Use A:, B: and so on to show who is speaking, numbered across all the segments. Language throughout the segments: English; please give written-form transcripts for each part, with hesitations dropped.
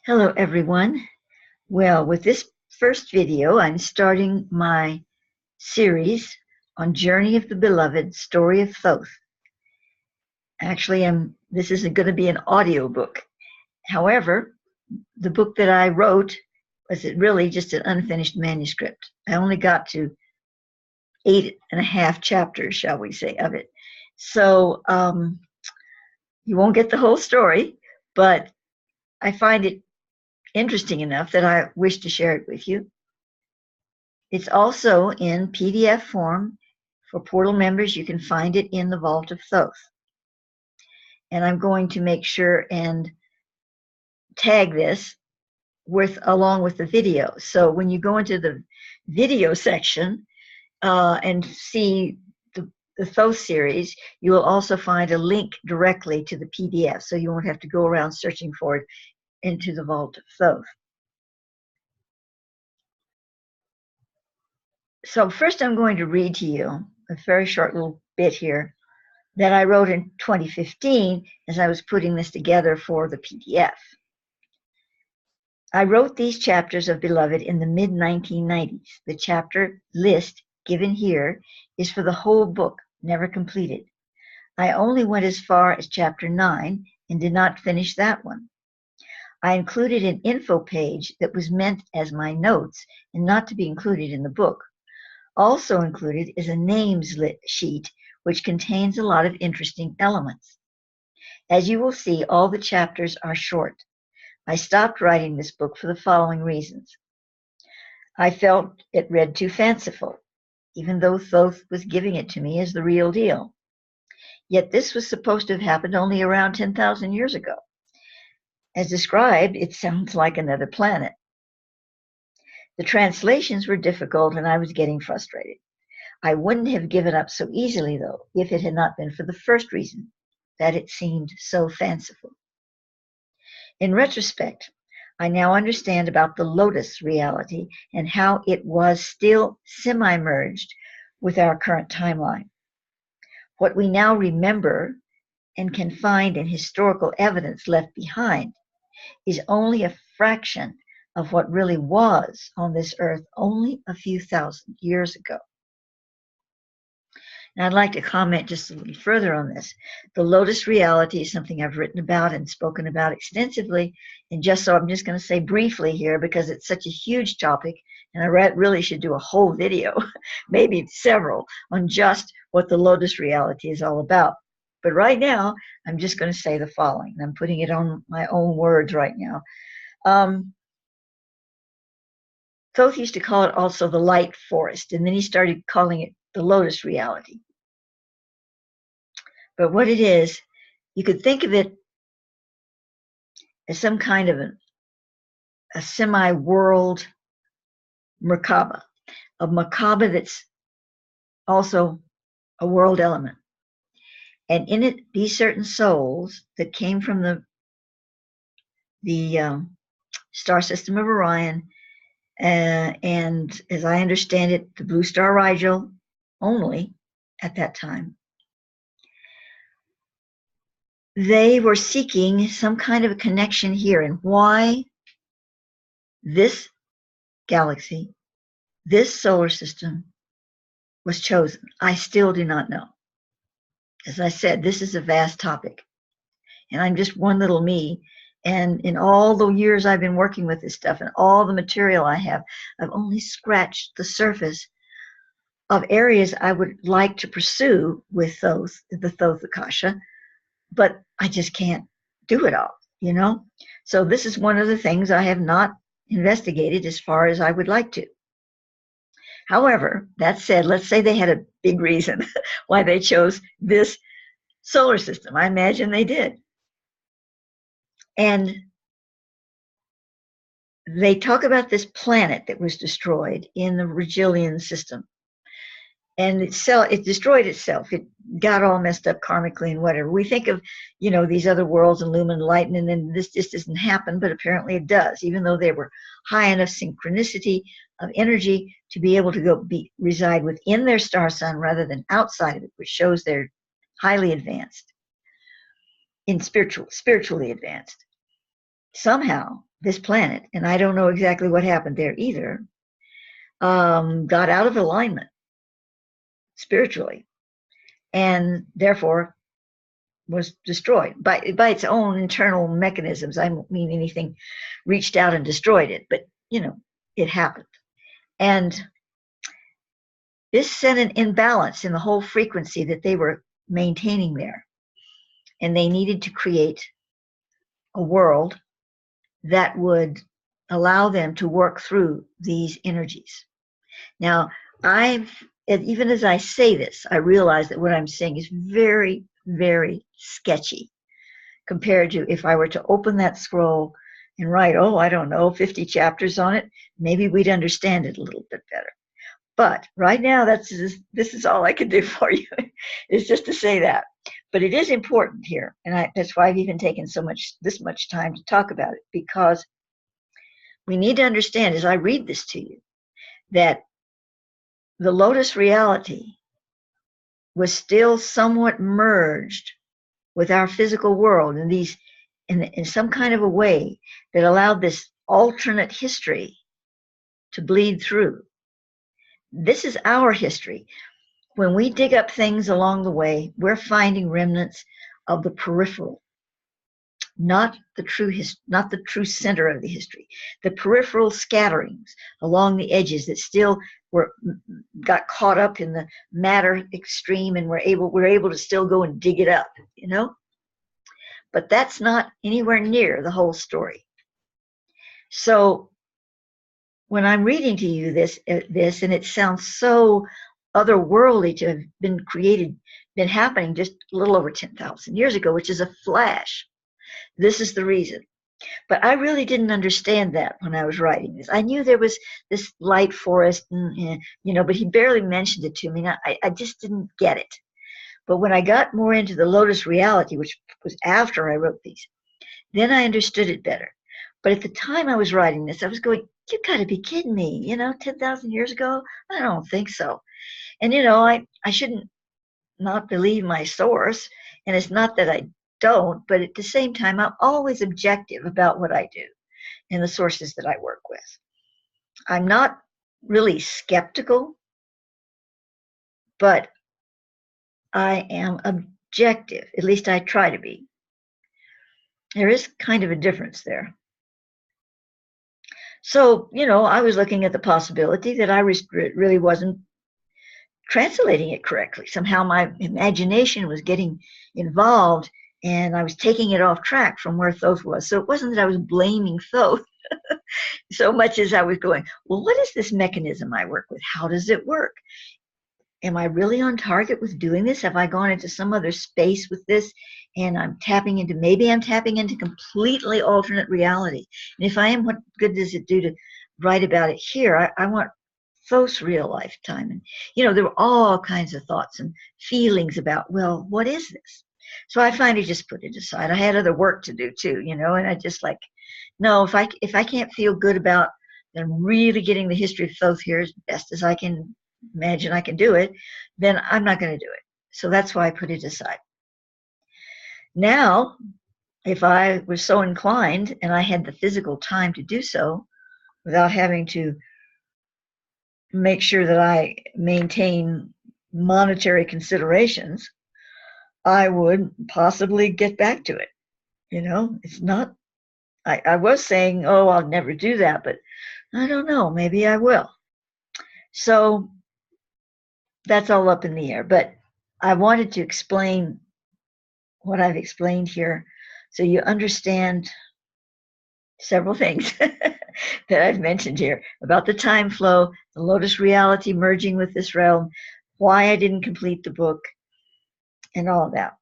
A: Hello everyone. Well, with this first video, I'm starting my series on Journey of the Beloved, Story of Thoth. Actually, this isn't going to be an audio book. However, the book that I wrote was really just an unfinished manuscript. I only got to 8.5 chapters, shall we say, of it. So you won't get the whole story, but I find it interesting enough that I wish to share it with you. It's also in PDF form for portal members. You can find it in the Vault of Thoth. And I'm going to make sure and tag this along with the video. So when you go into the video section and see the Thoth series, you will also find a link directly to the PDF. So you won't have to go around searching for it into the Vault of Thoth. So first I'm going to read to you a very short little bit here that I wrote in 2015 as I was putting this together for the PDF. I wrote these chapters of Beloved in the mid-1990s. The chapter list given here is for the whole book, never completed. I only went as far as chapter 9 and did not finish that one. I included an info page that was meant as my notes and not to be included in the book. Also included is a names sheet, which contains a lot of interesting elements. As you will see, all the chapters are short. I stopped writing this book for the following reasons. I felt it read too fanciful, even though Thoth was giving it to me as the real deal. Yet this was supposed to have happened only around 10,000 years ago. As described, it sounds like another planet. The translations were difficult and I was getting frustrated. I wouldn't have given up so easily, though, if it had not been for the first reason, that it seemed so fanciful. In retrospect, I now understand about the lotus reality and how it was still semi-merged with our current timeline. What we now remember and can find in historical evidence left behind is only a fraction of what really was on this earth only a few thousand years ago. And I'd like to comment just a little further on this. The lotus reality is something I've written about and spoken about extensively, and I'm just going to say briefly here because it's such a huge topic, and I really should do a whole video, maybe several, on just what the lotus reality is all about. But right now, I'm just going to say the following. I'm putting it on my own words right now. Thoth used to call it also the light forest, and then he started calling it the lotus reality. But what it is, you could think of it as some kind of a semi-world Merkaba, a Merkaba that's also a world element. And in it be certain souls that came from the star system of Orion, and as I understand it, the blue star Rigel only at that time. They were seeking some kind of a connection here, and why this galaxy, this solar system was chosen, I still do not know. As I said, this is a vast topic, and I'm just one little me. And in all the years I've been working with this stuff and all the material I have, I've only scratched the surface of areas I would like to pursue with the Thoth Akasha, but I just can't do it all, you know? So this is one of the things I have not investigated as far as I would like to. However, that said, let's say they had a big reason why they chose this solar system. I imagine they did. And they talk about this planet that was destroyed in the Rigelian system. And it destroyed itself. It got all messed up karmically and whatever. We think of, these other worlds and lumen light, and then this just doesn't happen, but apparently it does, even though they were high enough synchronicity of energy to be able to reside within their star sun rather than outside of it, which shows they're highly advanced, spiritually advanced. Somehow, this planet, and I don't know exactly what happened there either, got out of alignment spiritually, and therefore was destroyed by its own internal mechanisms. I don't mean anything reached out and destroyed it, but it happened. And this set an imbalance in the whole frequency that they were maintaining there. And they needed to create a world that would allow them to work through these energies. Now, even as I say this, I realize that what I'm saying is very, very sketchy compared to if I were to open that scroll and write, I don't know, 50 chapters on it, maybe we'd understand it a little bit better. But right now, this is all I can do for you, is just to say that. But it is important here, and that's why I've even taken this much time to talk about it, because we need to understand, as I read this to you, that the Lotus reality was still somewhat merged with our physical world in some kind of a way that allowed this alternate history to bleed through. This is our history. When we dig up things along the way, we're finding remnants of the peripheral, not the true center of the history. The peripheral scatterings along the edges that still got caught up in the matter extreme, and we're able to still go and dig it up, But that's not anywhere near the whole story. So when I'm reading to you this, and it sounds so otherworldly to have been happening just a little over 10,000 years ago, which is a flash. This is the reason. But I really didn't understand that when I was writing this. I knew there was this light forest, but he barely mentioned it to me. And I just didn't get it. But when I got more into the Lotus reality, which was after I wrote these, then I understood it better. But at the time I was writing this, I was going, you got to be kidding me, 10,000 years ago? I don't think so. And, I shouldn't not believe my source. And it's not that I don't, but at the same time, I'm always objective about what I do and the sources that I work with. I'm not really skeptical, but I am objective. At least I try to be. There is kind of a difference there. So, I was looking at the possibility that I really wasn't translating it correctly. Somehow my imagination was getting involved, and I was taking it off track from where Thoth was. So it wasn't that I was blaming Thoth so much as I was going, well, what is this mechanism I work with? How does it work? Am I really on target with doing this? Have I gone into some other space with this, and maybe I'm tapping into completely alternate reality? And if I am, what good does it do to write about it here? I want Thoth's real lifetime. And, there were all kinds of thoughts and feelings about, well, what is this? So I finally just put it aside. I had other work to do too, and I just no, if I can't feel good about them really getting the history of Thoth here as best as I can imagine I can do it, then I'm not going to do it. So that's why I put it aside. Now, if I was so inclined and I had the physical time to do so without having to make sure that I maintain monetary considerations, I would possibly get back to it. It's not, I was saying, I'll never do that, but I don't know, maybe I will. So that's all up in the air. But I wanted to explain what I've explained here so you understand several things that I've mentioned here about the time flow, the Lotus reality merging with this realm, why I didn't complete the book, and all of that.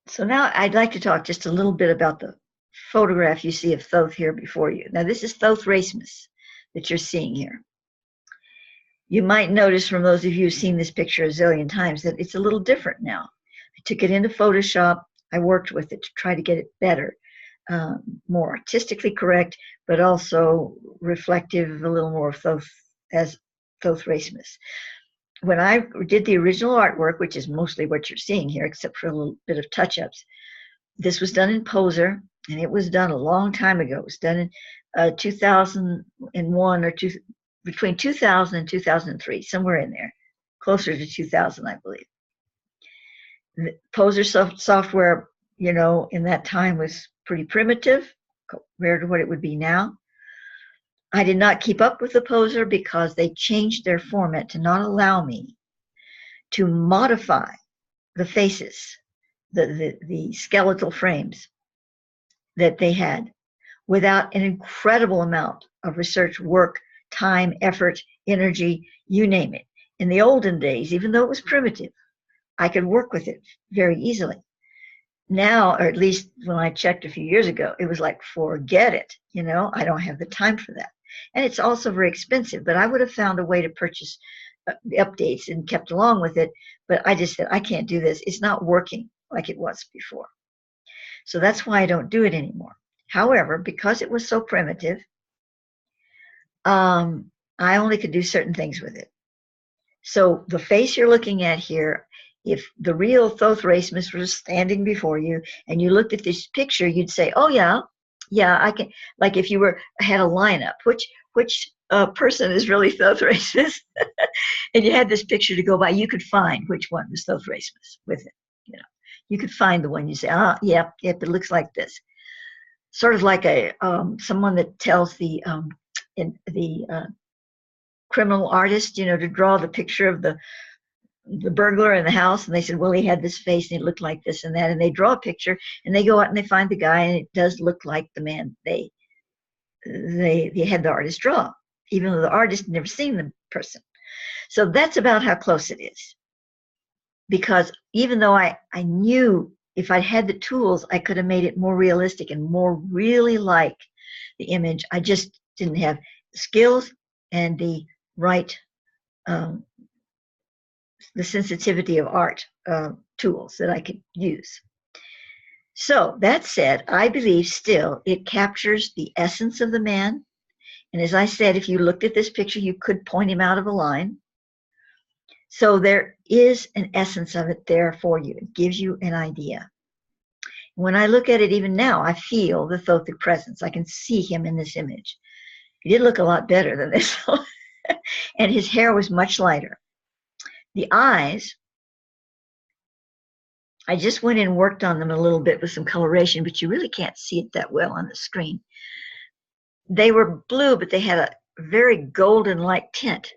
A: So now I'd like to talk just a little bit about the photograph you see of Thoth here before you. Now this is Thoth Raismes that you're seeing here. You might notice from those of you who've seen this picture a zillion times that it's a little different now. I took it into Photoshop. I worked with it to try to get it better, more artistically correct, but also reflective, a little more of Thoth as Thoth Raismes. when I did the original artwork, which is mostly what you're seeing here, except for a little bit of touch-ups, this was done in Poser, and it was done a long time ago. It was done in 2001 or between 2000 and 2003, somewhere in there, closer to 2000, I believe. The Poser software, in that time was pretty primitive compared to what it would be now. I did not keep up with the Poser because they changed their format to not allow me to modify the faces, the skeletal frames that they had, without an incredible amount of research, work, time, effort, energy, you name it. In the olden days, even though it was primitive, I could work with it very easily. Now, or at least when I checked a few years ago, it was like, forget it. I don't have the time for that. And it's also very expensive, but I would have found a way to purchase the updates and kept along with it. But I just said, I can't do this. It's not working like it was before. So that's why I don't do it anymore. However, because it was so primitive, I only could do certain things with it. So the face you're looking at here, if the real Thoth Raismes was standing before you and you looked at this picture, you'd say, oh yeah, I can. Like if you had a lineup, which person is really Thoth Raismes, and you had this picture to go by, you could find which one was Thoth Raismes with it. You could find the one you say, yep, it looks like this. Sort of like someone that tells the criminal artist, to draw the picture of the burglar in the house, and they said, well, he had this face and it looked like this and that, and they draw a picture and they go out and they find the guy and it does look like the man they had the artist draw, even though the artist had never seen the person. So that's about how close it is. Because even though I knew if I had the tools, I could have made it more realistic and more really like the image, I just didn't have the skills and the right the sensitivity of art tools that I could use. So that said, I believe still it captures the essence of the man. And as I said, if you looked at this picture, you could point him out of a line. So there is an essence of it there for you. It gives you an idea. When I look at it even now, I feel the Thothic presence. I can see him in this image. He did look a lot better than this. And his hair was much lighter. The eyes, I just went in and worked on them a little bit with some coloration, but you really can't see it that well on the screen. They were blue, but they had a very golden-like tint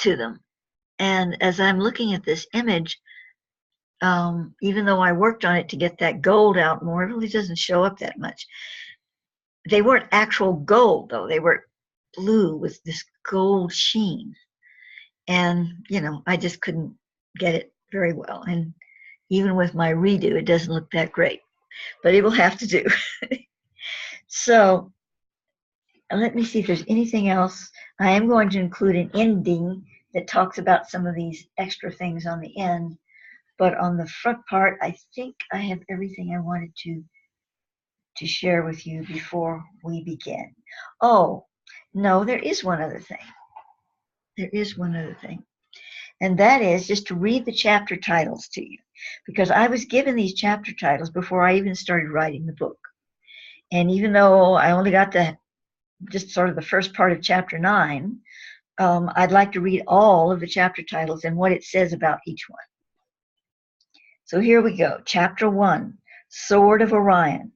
A: to them. And as I'm looking at this image, even though I worked on it to get that gold out more, it really doesn't show up that much. They weren't actual gold, though. They were blue with this gold sheen. And, I just couldn't get it very well. And even with my redo, it doesn't look that great. But it will have to do. So let me see if there's anything else. I am going to include an ending that talks about some of these extra things on the end. But on the front part, I think I have everything I wanted to share with you before we begin. Oh, no, there is one other thing. There is one other thing. And that is just to read the chapter titles to you. Because I was given these chapter titles before I even started writing the book. And even though I only got to just sort of the first part of chapter 9, I'd like to read all of the chapter titles and what it says about each one. So here we go. Chapter 1, Sword of Orion.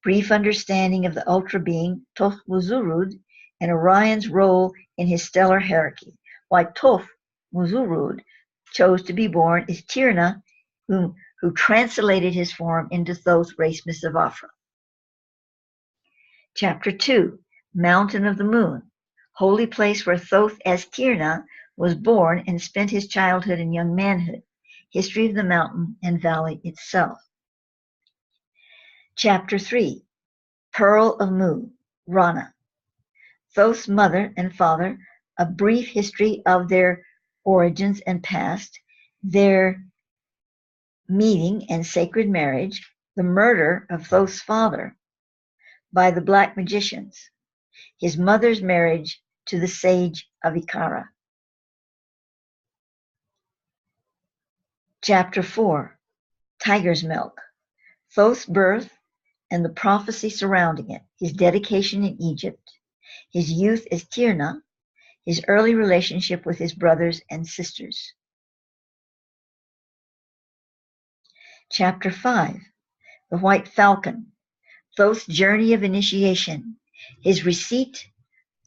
A: Brief understanding of the ultra being Thoth Muzurud and Orion's role in his stellar hierarchy. Why Thoth Muzurud chose to be born is KYI'RA, who translated his form into Thoth Raismes of Aphra. Chapter 2, Mountain of the Moon. Holy place where Thoth as KYI'RA was born and spent his childhood and young manhood. History of the mountain and valley itself. Chapter 3, Pearl of Mu, Rana. Thoth's mother and father, a brief history of their origins and past, their meeting and sacred marriage, the murder of Thoth's father by the black magicians, his mother's marriage to the sage of KYI'RA. Chapter 4, Tiger's Milk, Thoth's birth and the prophecy surrounding it, his dedication in Egypt, his youth as Tirna, his early relationship with his brothers and sisters. Chapter 5, The White Falcon, Thoth's journey of initiation, his receipt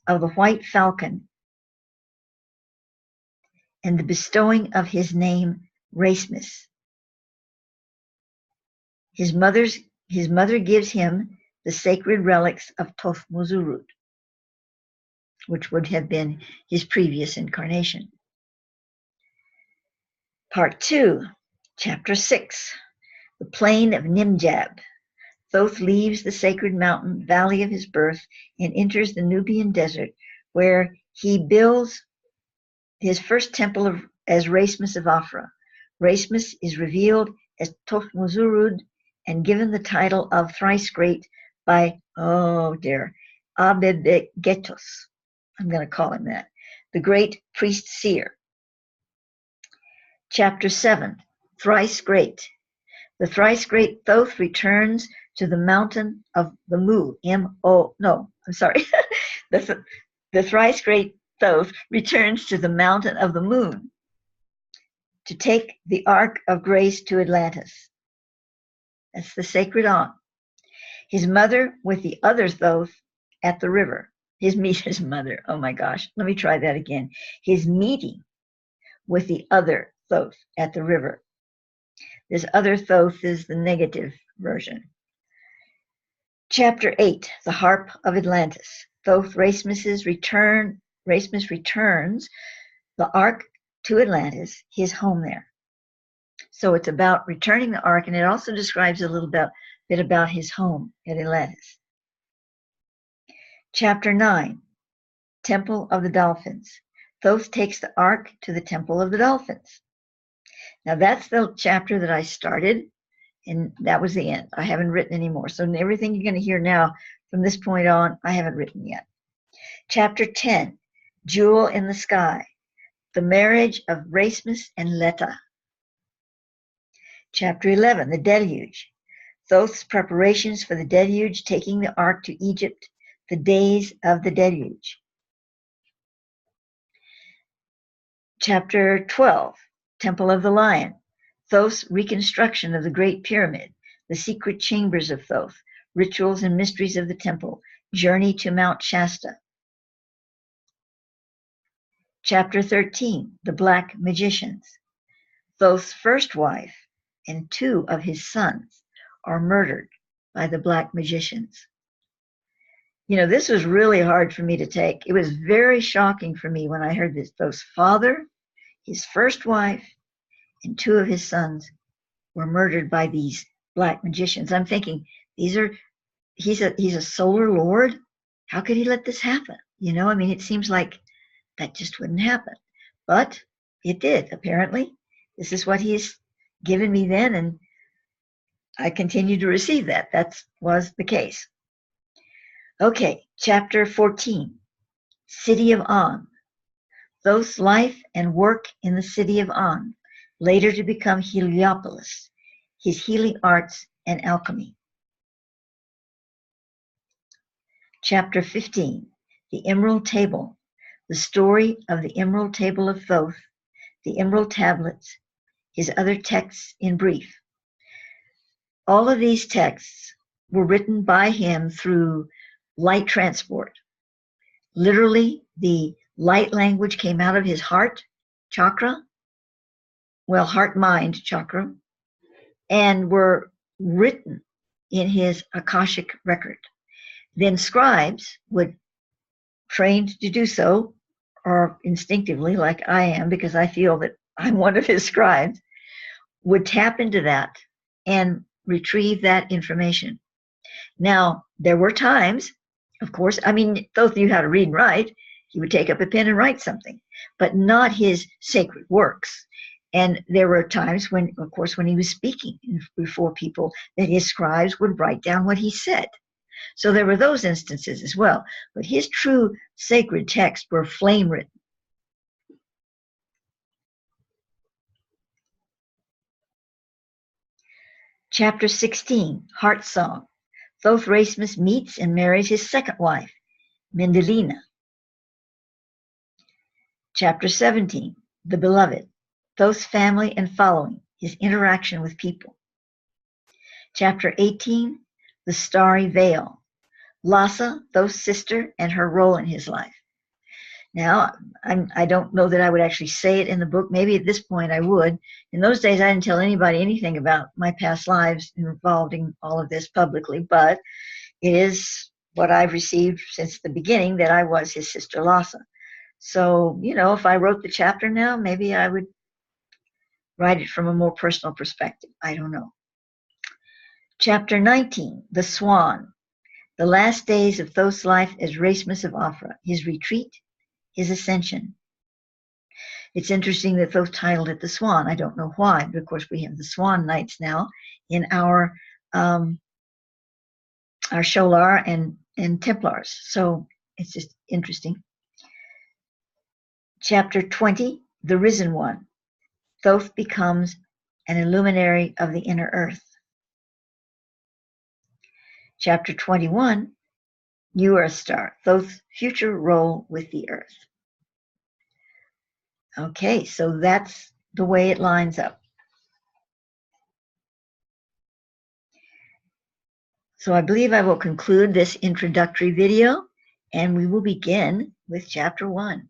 A: of the White Falcon, and the bestowing of his name Raismes. His mother gives him the sacred relics of Thoth Muzurud, which would have been his previous incarnation. Part 2, Chapter 6, The Plain of Nimh. Thoth leaves the sacred mountain valley of his birth and enters the Nubian desert, where he builds his first temple as Raismes of Aphra. Raismes is revealed as Thoth Muzurud and given the title of thrice great by, Abebegetos. I'm going to call him that. The great priest seer. Chapter 7, Thrice Great. The thrice great Thoth returns to the mountain of the Mu. The thrice great Thoth returns to the mountain of the moon to take the Ark of Grace to Atlantis. That's the sacred Ankh. His mother with the other Thoth at the river. His mother, oh my gosh, let me try that again. His meeting with the other Thoth at the river. This other Thoth is the negative version. Chapter 8, The Harp of Atlantis. Thoth Raismes returns the Ark to Atlantis, his home there. So it's about returning the Ark, and it also describes a little bit about his home at Atlantis. Chapter 9, Temple of the Dolphins. Thoth takes the Ark to the Temple of the Dolphins. Now that's the chapter that I started, and that was the end. I haven't written anymore. So everything you're going to hear now from this point on, I haven't written yet. Chapter 10, Jewel in the Sky, the marriage of Raismes and Letta. Chapter 11, The Deluge, Thoth's preparations for the deluge, taking the ark to Egypt, the days of the deluge. Chapter 12, Temple of the Lion, Thoth's reconstruction of the Great Pyramid, the secret chambers of Thoth, rituals and mysteries of the temple, journey to Mount Shasta. Chapter 13, The Black Magicians, Thoth's first wife and 2 of his sons are murdered by the black magicians. You know, this was really hard for me to take. It was very shocking for me when I heard this. Thoth's father, his first wife, and 2 of his sons were murdered by these black magicians. I'm thinking, he's a solar lord. How could he let this happen? You know, I mean, it seems like that just wouldn't happen. But it did, apparently. This is what he's given me then, and I continue to receive that. That was the case. Okay, chapter 14, City of On. Thoth's life and work in the city of On, later to become Heliopolis, his healing arts and alchemy. Chapter 15, The Emerald Table, the story of the Emerald Table of Thoth, the Emerald Tablets, his other texts in brief. All of these texts were written by him through light transport. Literally, the light language came out of his heart chakra, heart-mind chakra, and were written in his Akashic record. Then scribes would, trained to do so, or instinctively, like I am, because I feel that I'm one of his scribes, would tap into that and retrieve that information. Now, there were times, of course, I mean, Thoth knew how to read and write. He would take up a pen and write something, but not his sacred works. And there were times when, of course, when he was speaking before people, that his scribes would write down what he said. So there were those instances as well. But his true sacred texts were flame written. Chapter 16, Heartsong. Thoth Raismes meets and marries his second wife, Mendelina. Chapter 17, The Beloved. Thoth's family and following, his interaction with people. Chapter 18, The Starry Veil. Lhasa, Thoth's sister, and her role in his life. Now, I don't know that I would actually say it in the book. Maybe at this point I would. In those days, I didn't tell anybody anything about my past lives involving all of this publicly, but it is what I've received since the beginning, that I was his sister Lhasa. So, if I wrote the chapter now, maybe I would write it from a more personal perspective. I don't know. Chapter 19, The Swan. The last days of Thoth's life as Raismes of Aphra, his retreat, his ascension. It's interesting that Thoth titled it The Swan. I don't know why, but of course we have the Swan nights now in our Sholar and Templars. So it's just interesting. Chapter 20, The Risen One. Thoth becomes an illuminary of the inner earth. Chapter 21, KYI'RA Star, Thoth's future role with the earth. Okay, so that's the way it lines up. So I believe I will conclude this introductory video, and we will begin with chapter 1.